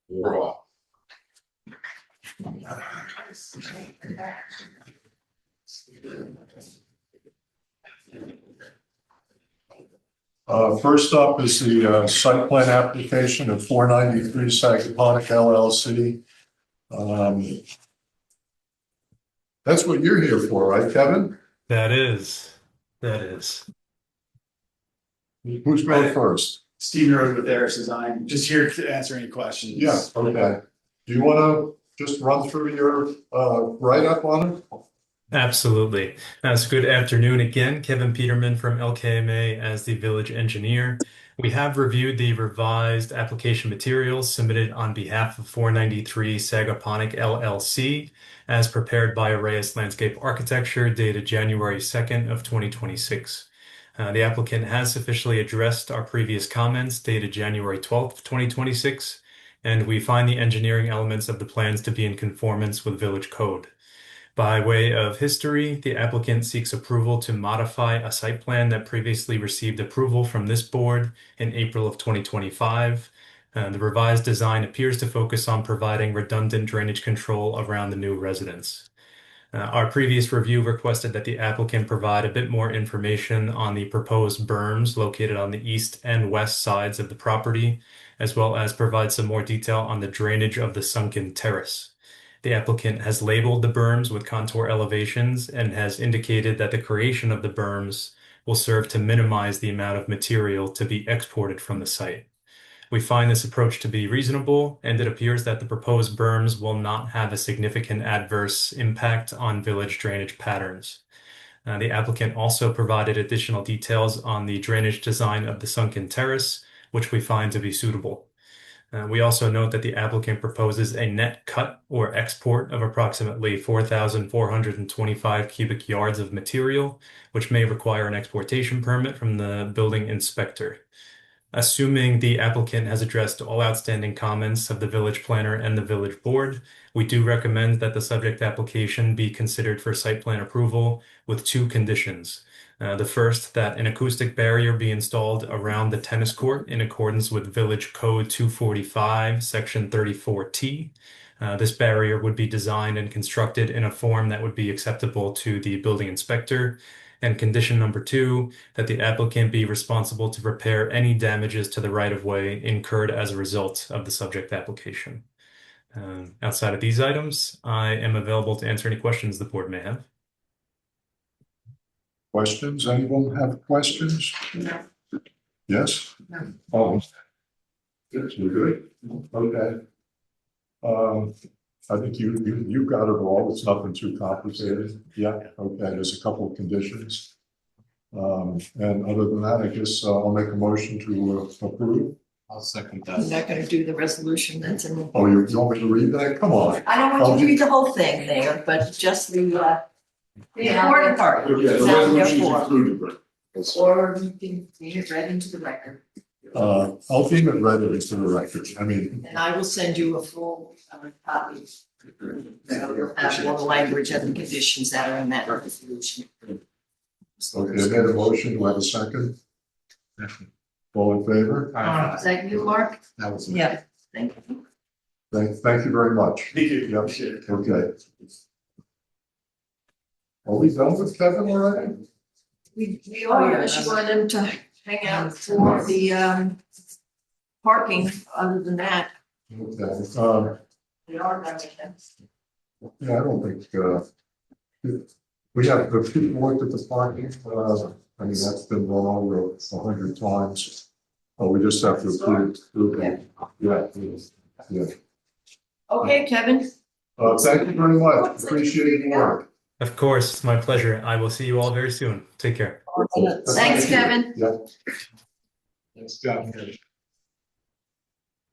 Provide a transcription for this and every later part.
Wow. First up is the site plan application of 493 Sagaponic LLC. That's what you're here for, right, Kevin? That is. Who's going first? Steve Rose with Harris Design, just here to answer any questions. Yeah, okay. Do you want to just run through your write-up on it? Absolutely. So good afternoon again. Kevin Peterman from LKMA as the village engineer. We have reviewed the revised application materials submitted on behalf of 493 Sagaponic LLC as prepared by Arrayas Landscape Architecture dated January 2nd of 2026. The applicant has sufficiently addressed our previous comments dated January 12th, 2026, and we find the engineering elements of the plans to be in conformance with village code. By way of history, the applicant seeks approval to modify a site plan that previously received approval from this board in April of 2025. The revised design appears to focus on providing redundant drainage control around the new residence. Our previous review requested that the applicant provide a bit more information on the proposed berms located on the east and west sides of the property, as well as provide some more detail on the drainage of the sunken terrace. The applicant has labeled the berms with contour elevations and has indicated that the creation of the berms will serve to minimize the amount of material to be exported from the site. We find this approach to be reasonable, and it appears that the proposed berms will not have a significant adverse impact on village drainage patterns. The applicant also provided additional details on the drainage design of the sunken terrace, which we find to be suitable. We also note that the applicant proposes a net cut or export of approximately 4,425 cubic yards of material, which may require an exportation permit from the building inspector. Assuming the applicant has addressed all outstanding comments of the village planner and the village board, we do recommend that the subject application be considered for site plan approval with two conditions. The first, that an acoustic barrier be installed around the tennis court in accordance with Village Code 245, Section 34T. This barrier would be designed and constructed in a form that would be acceptable to the building inspector. And condition number two, that the applicant be responsible to repair any damages to the right-of-way incurred as a result of the subject application. Outside of these items, I am available to answer any questions the board may have. Questions? Anyone have questions? No. Yes? No. Oh. Yes, we're good. Okay. I think you got it all. It's nothing too complicated. Yeah. Okay. There's a couple of conditions. And other than that, I guess I'll make a motion to approve. I'll second I'm that. not gonna do the resolution that's in the. Oh, you want me to read that? Come on. I don't want you to read the whole thing there, but just the important part. Okay, the Now, resolution's therefore, included, but. or you can read it right into the record, I'll deem it read into the record. I mean, and I will send you a full copy. So you'll have all the language and the conditions that are in that resolution. okay, I made a motion. Do I have a second? All in favor? Is that you, Mark? That was. Yeah, thank you. Thank you very much. Thank you. Yep. Appreciate it. Okay. Are we done with Kevin already? We are, unless you want them to hang out for the parking, other than that, Okay, we are done with them. yeah, I don't think, we have, the people looked at the parking, I mean, that's been run over 100 times. We just have to approve it. Yeah, yeah. Okay, Kevin? Thank you very much. Appreciate your work. Of course, it's my pleasure. I will see you all very soon. Take care. Thanks, Kevin. Yeah. Thanks, John.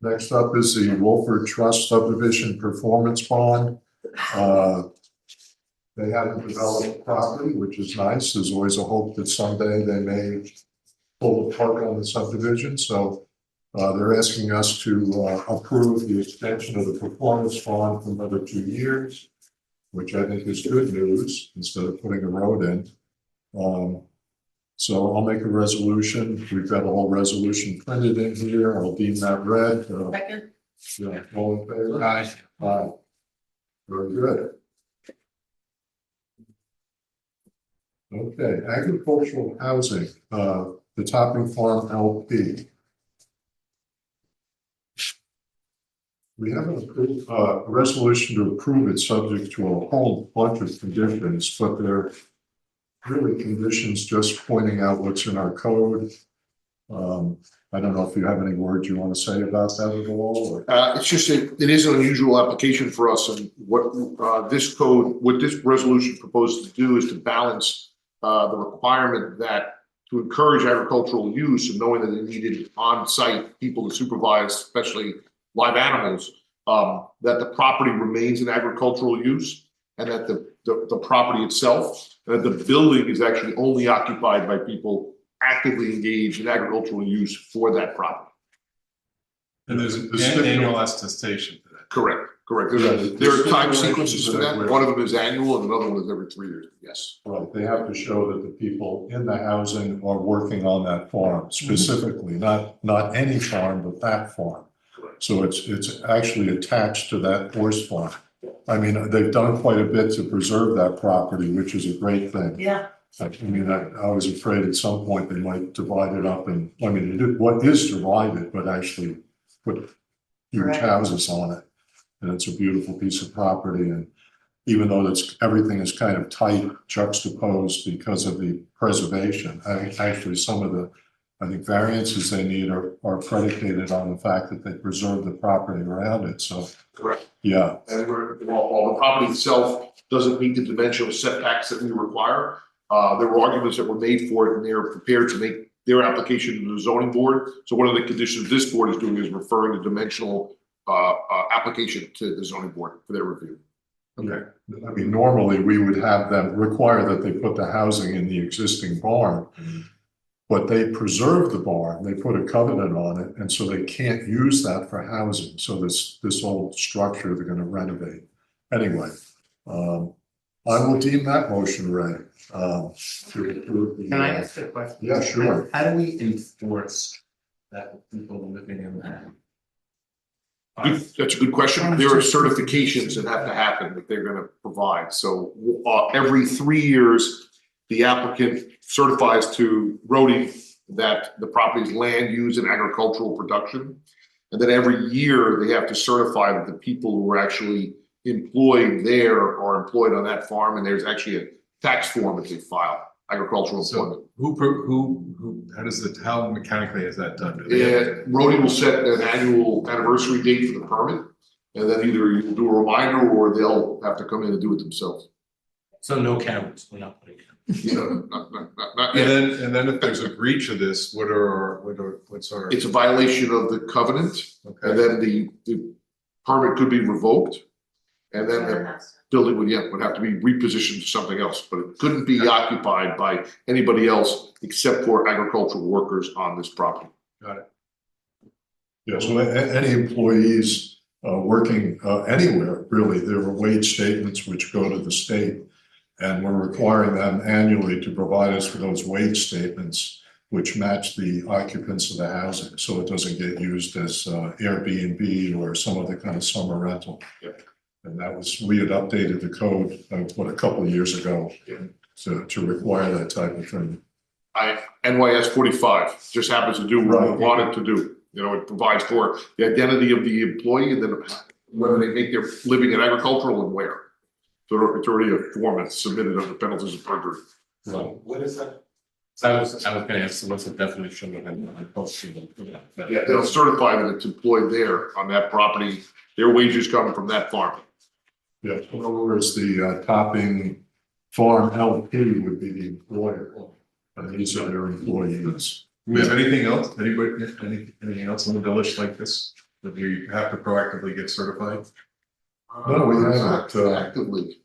Next up is the Wolford Trust subdivision performance bond. They haven't developed property, which is nice. There's always a hope that someday they may pull the plug on the subdivision. So they're asking us to approve the extension of the performance bond for another 2 years, which I think is good news instead of putting a road in. So I'll make a resolution. We've got a whole resolution printed in here. I'll deem that read. Second, Yeah, all in favor? Aye. Aye. Very good. Okay, agricultural housing, the Topping Farm LP. We have a resolution to approve it subject to a whole bunch of conditions, but they're really conditions just pointing out what's in our code. I don't know if you have any words you want to say about that at all, or? It's just it is an unusual application for us, and what this resolution proposes to do is to balance the requirement that to encourage agricultural use, and knowing that they needed on-site people to supervise, especially live animals, that the property remains in agricultural use, and that the property itself, and that the building is actually only occupied by people actively engaged in agricultural use for that property. And there's an annual attestation for that. Correct. Yeah, There are time stipulations sequences to that. where- One of them is annual, and another one is every 3 years. Yes. Right, they have to show that the people in the housing are working on that farm specifically, not any farm, but that farm. So it's actually attached to that horse farm. I mean, they've done quite a bit to preserve that property, which is a great thing. Yeah. I mean, I was afraid at some point they might divide it up, and, I mean, they did what is divided, but actually put huge Right. houses on it. And it's a beautiful piece of property, and even though everything is kind of tight, juxtaposed because of the preservation, actually some of the, I think, variances they need are predicated on the fact that they preserve the property around it, so, Correct. yeah. And while the property itself doesn't meet the dimensional setbacks that we require, there were arguments that were made for it, and they're prepared to make their application to the zoning board. So one of the conditions this board is doing is referring the dimensional application to the zoning board for their review. Okay. I mean, normally we would have them require that they put the housing in the existing barn. But they preserve the barn, they put a covenant on it, and so they can't use that for housing. So this old structure they're gonna renovate. Anyway, I will deem that motion ready. To approve the, Can I ask a question? Yeah, sure. How do we enforce that people living in that? That's a good question. There are certifications that have to happen that they're gonna provide. So every 3 years, the applicant certifies to Rhodey that the property's land used in agricultural production. And then every year, they have to certify that the people who are actually employed there are employed on that farm, and there's actually a tax form that they file, agricultural employment. So how mechanically is that done? Do they have- And Rhodey will set an annual anniversary date for the permit, and then either you'll do a reminder or they'll have to come in and do it themselves. So no cameras, we're not putting cameras. You know, not yet. And then if there's a breach of this, what's our? It's a violation of the covenant, and Okay, then the permit could be revoked. And then the building would have to be repositioned to something else, but it couldn't be occupied by anybody else except for agricultural workers on this property. got it. Yeah, so any employees working anywhere, really, there are wage statements which go to the state. And we're requiring them annually to provide us with those wage statements, which match the occupants of the housing, so it doesn't get used as Airbnb or some other kind of summer rental. Yep. And we had updated the code, a couple of years ago to require that type of thing. NYS 45 just happens to do what we Right. want it to do. You know, it provides for the identity of the employee and then whether they make their living in agricultural and where. So it's already a form that's submitted under penalties of perjury. Right. What is that? So I was gonna ask, what's the definition of an agricultural? Yeah, they'll certify that it's employed there on that property. Their wages come from that farm. Yeah, in other words, the Topping Farm LP would be the employer, and these are their employees. Do we have anything else? Anything else on the village like this? That you have to proactively get certified? No, we haven't, Actively,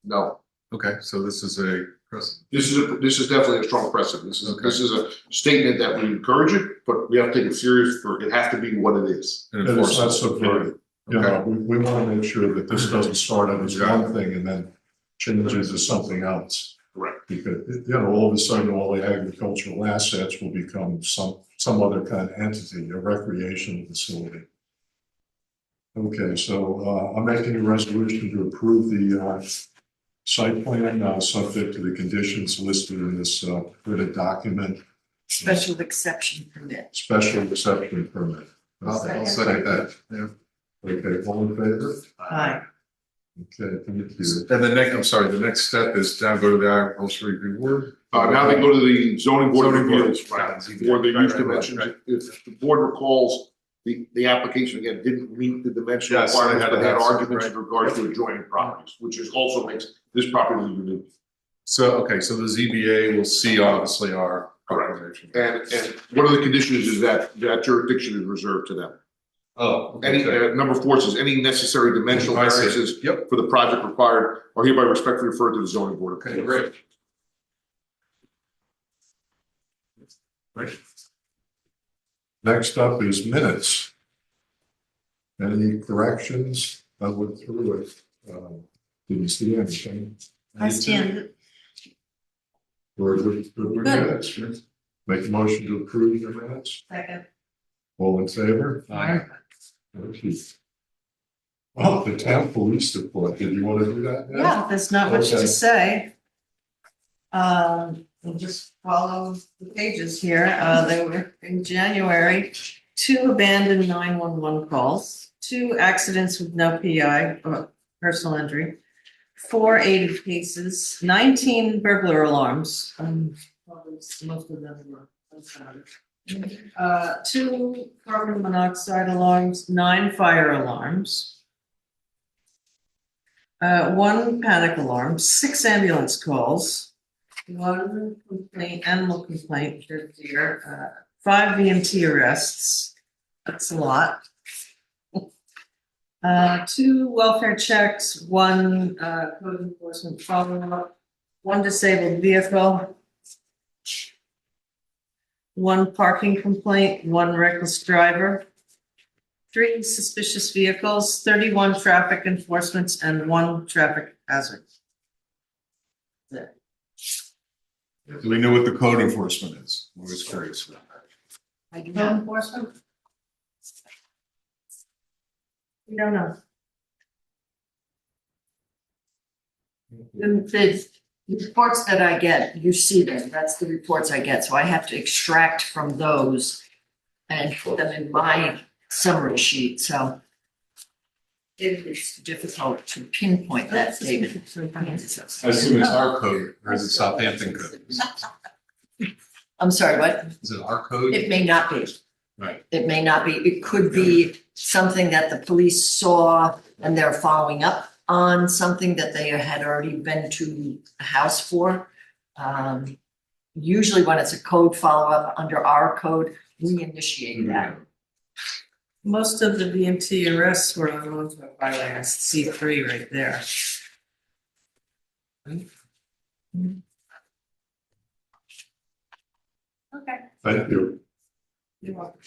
no. Okay, so this is a precedent. This is definitely a strong precedent. This is a statement that we encourage it, but we have to take it serious it has to be what it is. And And it's enforce not it. subverted. You know, we want to make sure that this doesn't start out as one thing and then changes to something else. Correct. Because, you know, all of a sudden, all the agricultural assets will become some other kind of entity, a recreation facility. Okay, so I'm making a resolution to approve the site plan, subject to the conditions listed in this printed document. Special exception permit. Special exception permit. I'll second that, yeah. Okay, all in favor? Aye. Okay, thank you. And the next step is now go to the agricultural review board. Now they go to the zoning board of Zoning board. appeals, right, for the use dimensions. If the board recalls, the application again didn't meet the dimensional Yes, so they requirements, had but to they had have some, arguments right. in regards to adjoining properties, which is also makes this property unique. So, okay, so the ZBA will see obviously our Correct. proclamation. And one of the conditions is that jurisdiction is reserved to them. Oh. Any, number 4 says, any necessary dimensional I see. variances Yep, for the project required are hereby respectfully referred to the zoning board. okay, great. Right. Next up is minutes. Any corrections? I went through it. Didn't see anything. I stand it. We're good with minutes. Make a motion to approve the minutes. Second. All in favor? Aye. Thank you. Oh, the town police report. Did you want to do that? now? Yeah, there's not much Okay. to say. We'll just follow the pages here. They were in January, 2 abandoned 911 calls, 2 accidents with no PI, personal injury, 4 aided cases, 19 burglar alarms. Probably most of them were unfounded. 2 carbon monoxide alarms, 9 fire alarms. 1 panic alarm, 6 ambulance calls, 1 complaint, animal complaint, here, 5 VMT arrests. That's a lot. 2 welfare checks, 1 code enforcement follow-up, 1 disabled vehicle, 1 parking complaint, 1 reckless driver, 3 suspicious vehicles, 31 traffic enforcements, and 1 traffic hazard. Do we know what the code enforcement is? I'm always curious about that. Code enforcement? We don't know. The reports that I get, you see them, that's the reports I get, so I have to extract from those and put them in my summary sheet, so it is difficult to pinpoint that, David. I assume it's our code or is it Southampton code? I'm sorry, what? Is it our code? It may not be. Right. It may not be. It could be something that the police saw and they're following up on something that they had already been to a house for. Usually when it's a code follow-up under our code, we initiate that. Most of the VMT arrests were on Montauk Highway, that's C3 right there. Okay. Thank you. You're welcome.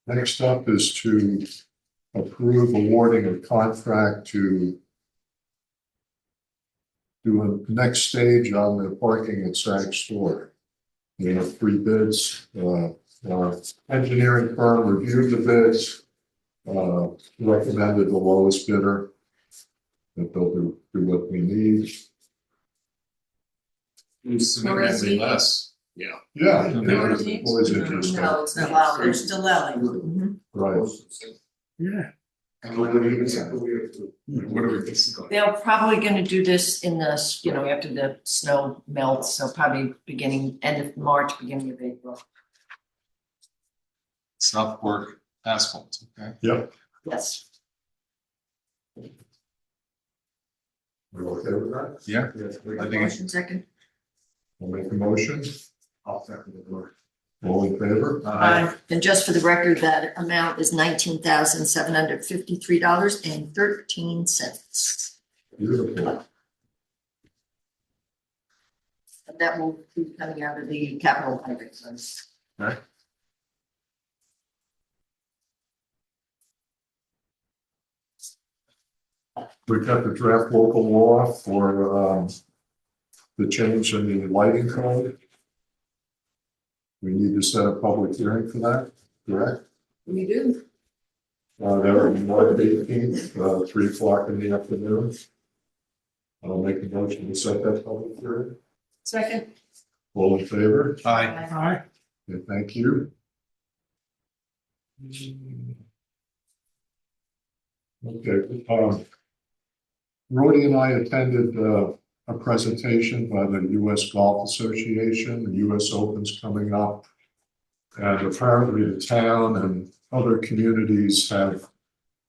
Next up is to approve awarding a contract to do a next stage on the parking at Sag Store. We have 3 bids. Our engineering firm reviewed the bids, recommended the lowest bidder, that they'll do what we need. Significantly less. Yeah. Northeast? Always interesting. No, it's not. Well, there's Delelli. Mhm. Right. Yeah. What What are we? They're probably gonna do this in the, after the snow melts, so probably end of March, beginning of April. Southport asphalt, okay. Yep. Yes. We're okay with that? Yeah. I think it's Motion second. I'll make a motion. off that with the word. All in favor? And just for the record, that amount is $19,753.13. Beautiful. And that will be coming out of the capital highway funds. Right. We've got the draft local law for the change in the lighting code. We need to set a public hearing for that, correct? We do. They're on March 18th, 3 o'clock in the afternoon. I'll make a motion to set that public hearing. Second. All in favor? Aye. Okay, thank you. Okay, Rody and I attended a presentation by the U.S. Golf Association. The U.S. Open's coming up. And apparently the town and other communities have,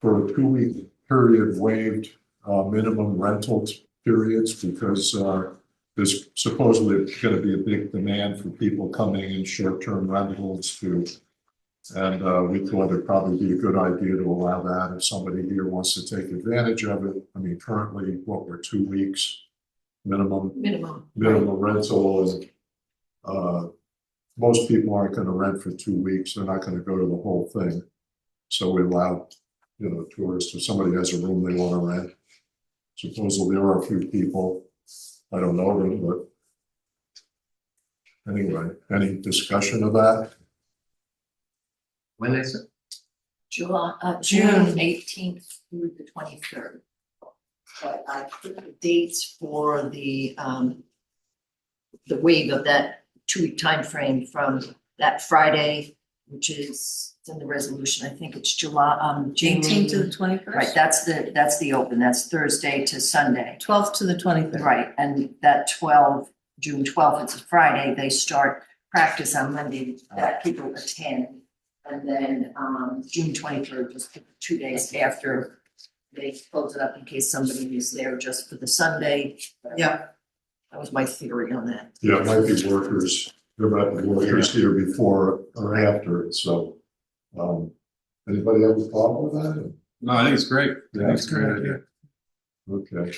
for a 2-week period, waived minimum rental periods because there's supposedly going to be a big demand for people coming in short-term rentals to, and we thought it'd probably be a good idea to allow that if somebody here wants to take advantage of it. I mean, currently, we're 2 weeks minimum rental, and most people aren't going to rent for 2 weeks. They're not going to go to the whole thing. So we allow, tourists, if somebody has a room they want to rent. Supposedly there are a few people. I don't know them, but anyway, any discussion of that? When is it? June. June 18th through the 23rd. But I put the dates for the waive of that 2-week time frame from that Friday, which is, it's in the resolution, I think it's July, 18th to the 21st. Right, that's the open, that's Thursday to Sunday. 12th to the 23rd. Right, and that June 12th, it's a Friday, they start practice on Monday, that people attend. And then June 23rd, just 2 days after they close it up in case somebody is there just for the Sunday. Yeah. That was my theory on that. Yeah, it might be workers. There might be workers here before or after. So, anybody have a problem with that? No, I think it's great. I Yeah, think it's a great idea. Okay.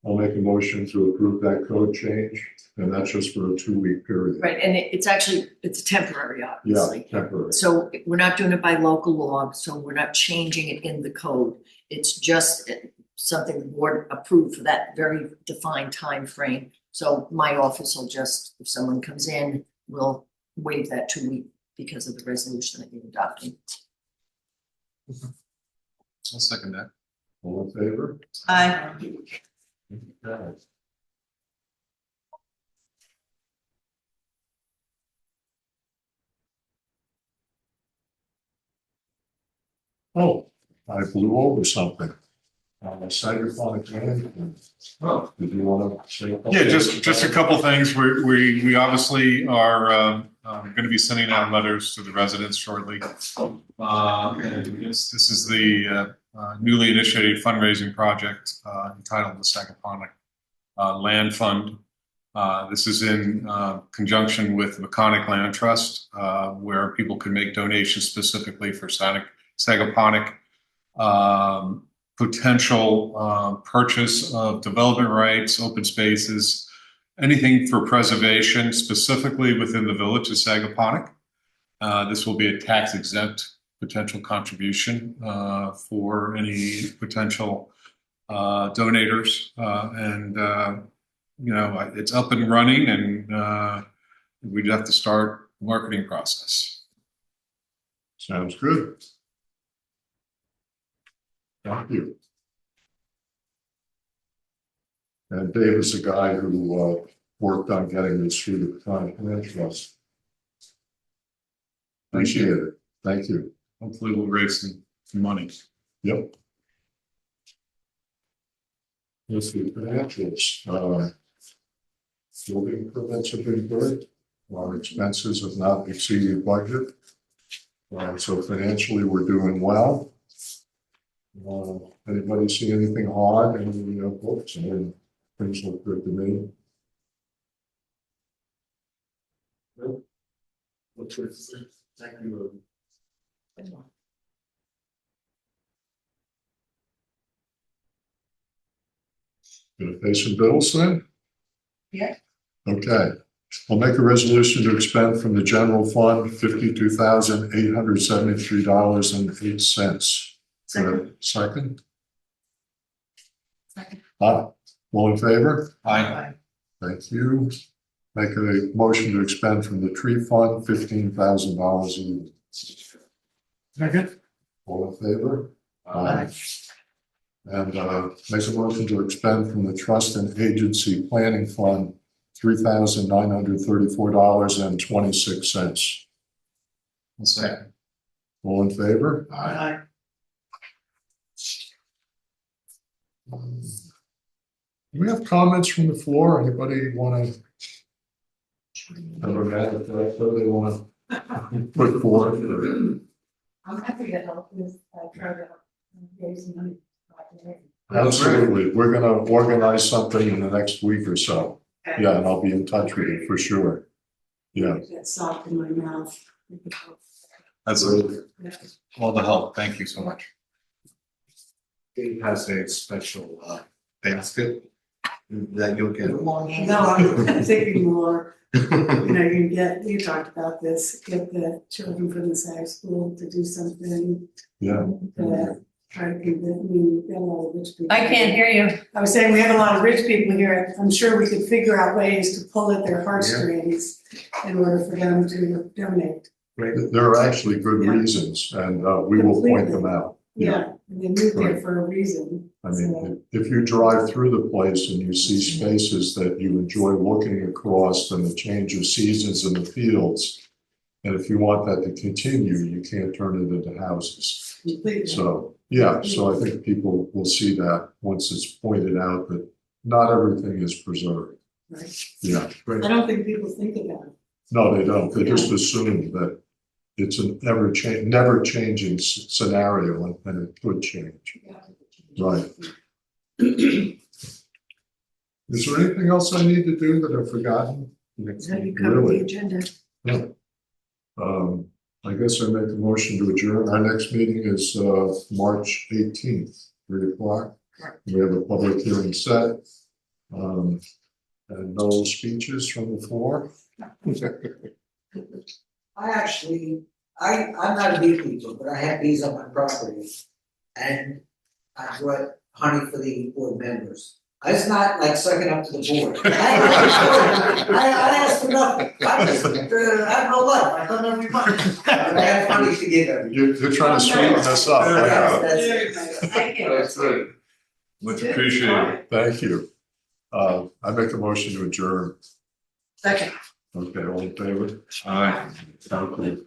I'll make a motion to approve that code change, and that's just for a 2-week period. Right, and it's a temporary, Yeah, obviously. temporary. So we're not doing it by local law, so we're not changing it in the code. It's just something the board approved for that very defined time frame. So my office will just, if someone comes in, we'll waive that 2 week because of the resolution that you're adopting. I'll second that. All in favor? Aye. Okay. Oh, I blew over something. Cyberphonic management. Oh. Did you want to say? Yeah, just a couple things. We obviously are going to be sending out letters to the residents shortly. And this is the newly initiated fundraising project entitled the Sagaponic Land Fund. This is in conjunction with the Maconic Land Trust, where people can make donations specifically for Sagaponic potential purchase of development rights, open spaces, anything for preservation specifically within the village of Sagaponic. This will be a tax exempt potential contribution for any potential donators. It's up and running, and we'd have to start the marketing process. Sounds good. Thank you. And Dave is the guy who worked on getting this through the Maconic Land Trust. Appreciate it. Thank you. Hopefully we'll raise some money. Yep. Let's see, financials. Building permits have been good. Our expenses have not exceeded budget. So financially, we're doing well. Anybody see anything odd in the books? I mean, things look good to me. Thank you. Gonna pay some bills then? Yeah. Okay. I'll make a resolution to expend from the general fund $52,873.08. Second. Second? Second. All in favor? Aye. Thank you. Make a motion to expend from the tree fund $15,000 even. Second. All in favor? Aye. And make a motion to expend from the Trust and Agency Planning Fund $3,934.26. Second. All in favor? Aye. Do we have comments from the floor? Anybody want to? Have a matter that they want to put forward? I'm happy to help with, try to raise money. Absolutely. We're going to organize something in the next week or so. Yeah, and I'll be in touch with you for sure. Yeah. Get salt in my mouth. That's all the help. Thank you so much. It has a special basket that you'll get. Long hand. No, I'm thinking more, you know, you talked about this, get the children from the SAG school to do something. Yeah. Try to convince me, we got a lot of rich people. I can't hear you. I was saying, we have a lot of rich people here. I'm sure we could figure out ways to pull at their heartstrings in order for them to donate. There are actually good reasons, and we will point them out. Yeah, and they moved there for a reason. I mean, if you drive through the place and you see spaces that you enjoy looking across and the change of seasons in the fields, and if you want that to continue, you can't turn it into houses. Completely. So, yeah, so I think people will see that once it's pointed out that not everything is preserved. Right. Yeah. I don't think people think about it. No, they don't. They just assume that it's an never changing scenario and it could change. Right. Is there anything else I need to do that I've forgotten? Have you covered the agenda? No. I guess I make a motion to adjourn. Our next meeting is March 18th, 3:00. We have a public hearing set. And no speeches from the floor. I'm not a bee keeper, but I have bees on my property. And I brought honey for the board members. It's not like sucking up to the board. I asked for nothing. I have no life. I come every month. But I have honey to give them. You're trying to sweeten us up. Thank you. That's good. Much appreciated. Thank you. I make a motion to adjourn. Second. Okay, all in favor? All right. Okay.